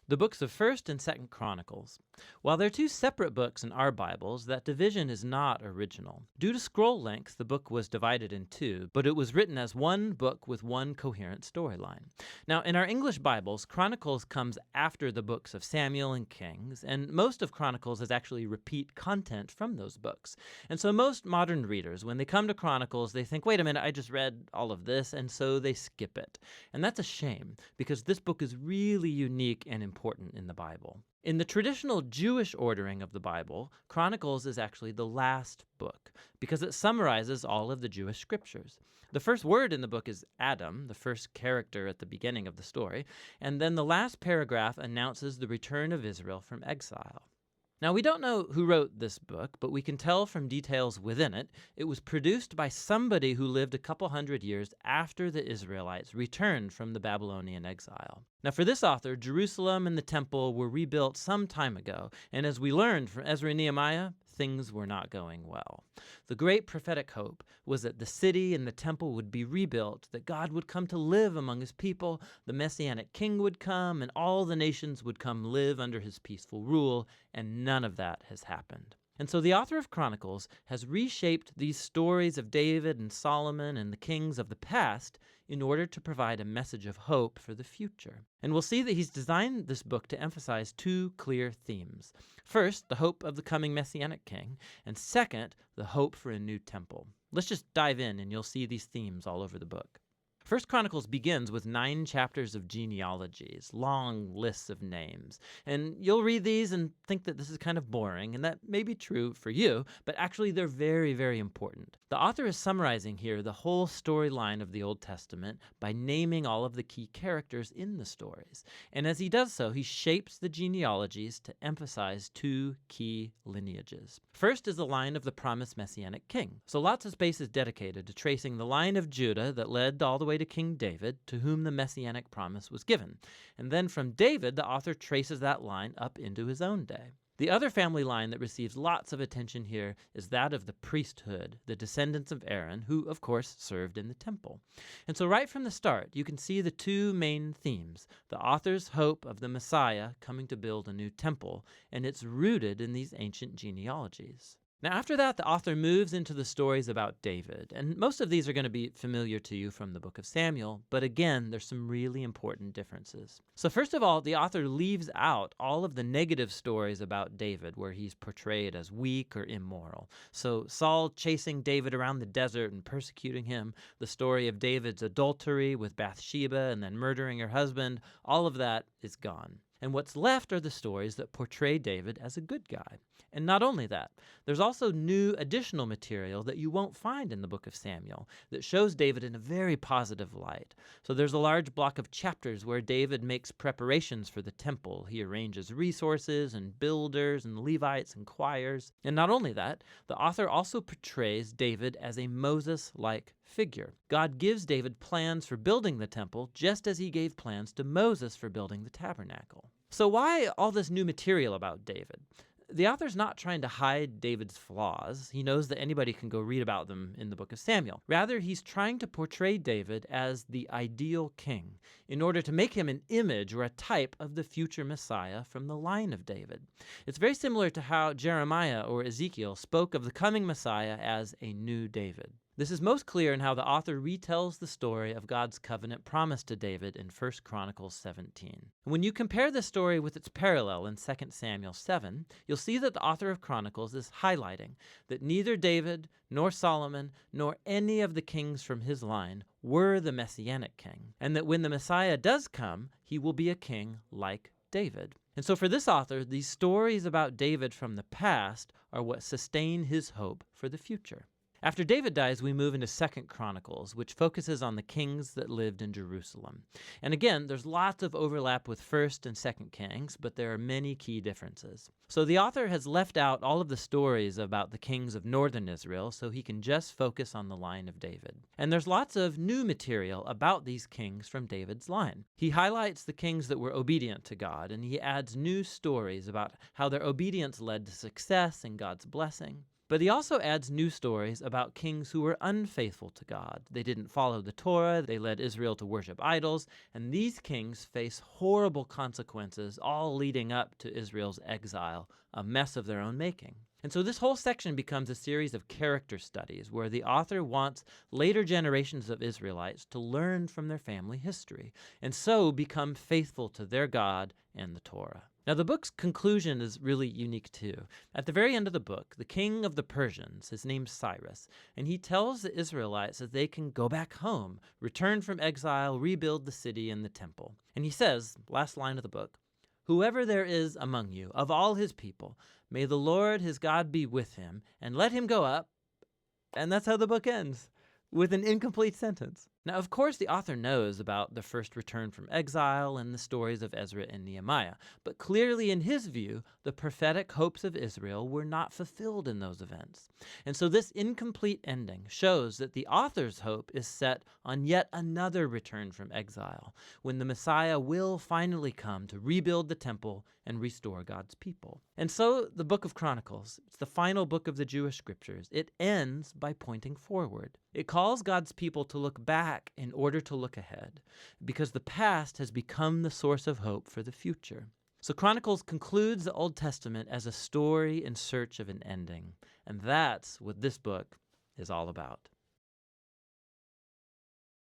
The books of 1st and 2nd Chronicles. While they're two separate books in our Bibles, that division is not original. Due to scroll length, the book was divided in two, but it was written as one book with one coherent storyline. Now, in our English Bibles, Chronicles comes after the books of Samuel and Kings, and most of Chronicles is actually repeat content from those books. And so most modern readers, when they come to Chronicles, they think, wait a minute, I just read all of this, and so they skip it. And that's a shame, because this book is really unique and important in the Bible. In the traditional Jewish ordering of the Bible, Chronicles is actually the last book because it summarizes all of the Jewish scriptures. The first word in the book is Adam, the first character at the beginning of the story, and then the last paragraph announces the return of Israel from exile. Now, we don't know who wrote this book, but we can tell from details within it, it was produced by somebody who lived a couple hundred years after the Israelites returned from the Babylonian exile. Now, for this author, Jerusalem and the temple were rebuilt some time ago, and as we learned from Ezra and Nehemiah, things were not going well. The great prophetic hope was that the city and the temple would be rebuilt, that God would come to live among his people, the Messianic king would come, and all the nations would come live under his peaceful rule, and none of that has happened. And so the author of Chronicles has reshaped these stories of David and Solomon and the kings of the past in order to provide a message of hope for the future. And we'll see that he's designed this book to emphasize two clear themes. First, the hope of the coming Messianic king, and second, the hope for a new temple. Let's just dive in and you'll see these themes all over the book. 1 Chronicles begins with 9 chapters of genealogies, long lists of names. And you'll read these and think that this is kind of boring, and that may be true for you, but actually they're very, very important. The author is summarizing here the whole storyline of the Old Testament by naming all of the key characters in the stories. And as he does so, he shapes the genealogies to emphasize 2 key lineages. First is the line of the promised Messianic king. So lots of space is dedicated to tracing the line of Judah that led all the way to King David, to whom the Messianic promise was given. And then from David, the author traces that line up into his own day. The other family line that receives lots of attention here is that of the priesthood, the descendants of Aaron, who, of course, served in the temple. And so right from the start, you can see the 2 main themes, the author's hope of the Messiah coming to build a new temple, and it's rooted in these ancient genealogies. Now, after that, the author moves into the stories about David, and most of these are going to be familiar to you from the book of Samuel, but again, there's some really important differences. So first of all, the author leaves out all of the negative stories about David, where he's portrayed as weak or immoral. So Saul chasing David around the desert and persecuting him, the story of David's adultery with Bathsheba and then murdering her husband, all of that is gone. And what's left are the stories that portray David as a good guy. And not only that, there's also new additional material that you won't find in the book of Samuel that shows David in a very positive light. So there's a large block of chapters where David makes preparations for the temple. He arranges resources and builders and Levites and choirs. And not only that, the author also portrays David as a Moses-like figure. God gives David plans for building the temple just as he gave plans to Moses for building the tabernacle. So why all this new material about David? The author's not trying to hide David's flaws. He knows that anybody can go read about them in the book of Samuel. Rather, he's trying to portray David as the ideal king in order to make him an image or a type of the future Messiah from the line of David. It's very similar to how Jeremiah or Ezekiel spoke of the coming Messiah as a new David. This is most clear in how the author retells the story of God's covenant promise to David in 1 Chronicles 17. When you compare this story with its parallel in 2 Samuel 7, you'll see that the author of Chronicles is highlighting that neither David, nor Solomon, nor any of the kings from his line were the Messianic king, and that when the Messiah does come, he will be a king like David. And so for this author, these stories about David from the past are what sustain his hope for the future. After David dies, we move into 2 Chronicles, which focuses on the kings that lived in Jerusalem. And again, there's lots of overlap with 1st and 2nd Kings, but there are many key differences. So the author has left out all of the stories about the kings of northern Israel so he can just focus on the line of David. And there's lots of new material about these kings from David's line. He highlights the kings that were obedient to God, and he adds new stories about how their obedience led to success and God's blessing. But he also adds new stories about kings who were unfaithful to God. They didn't follow the Torah, they led Israel to worship idols, and these kings face horrible consequences, all leading up to Israel's exile, a mess of their own making. And so this whole section becomes a series of character studies where the author wants later generations of Israelites to learn from their family history, and so become faithful to their God and the Torah. Now, the book's conclusion is really unique too. At the very end of the book, the king of the Persians, his name's Cyrus, and he tells the Israelites that they can go back home, return from exile, rebuild the city and the temple. And he says, last line of the book, "Whoever there is among you, of all his people, may the Lord his God be with him, and let him go up." And that's how the book ends, with an incomplete sentence. Now, of course, the author knows about the first return from exile and the stories of Ezra and Nehemiah, but clearly in his view, the prophetic hopes of Israel were not fulfilled in those events. And so this incomplete ending shows that the author's hope is set on yet another return from exile, when the Messiah will finally come to rebuild the temple and restore God's people. And so the book of Chronicles, it's the final book of the Jewish scriptures. It ends by pointing forward. It calls God's people to look back in order to look ahead, because the past has become the source of hope for the future. So Chronicles concludes the Old Testament as a story in search of an ending, and that's what this book is all about.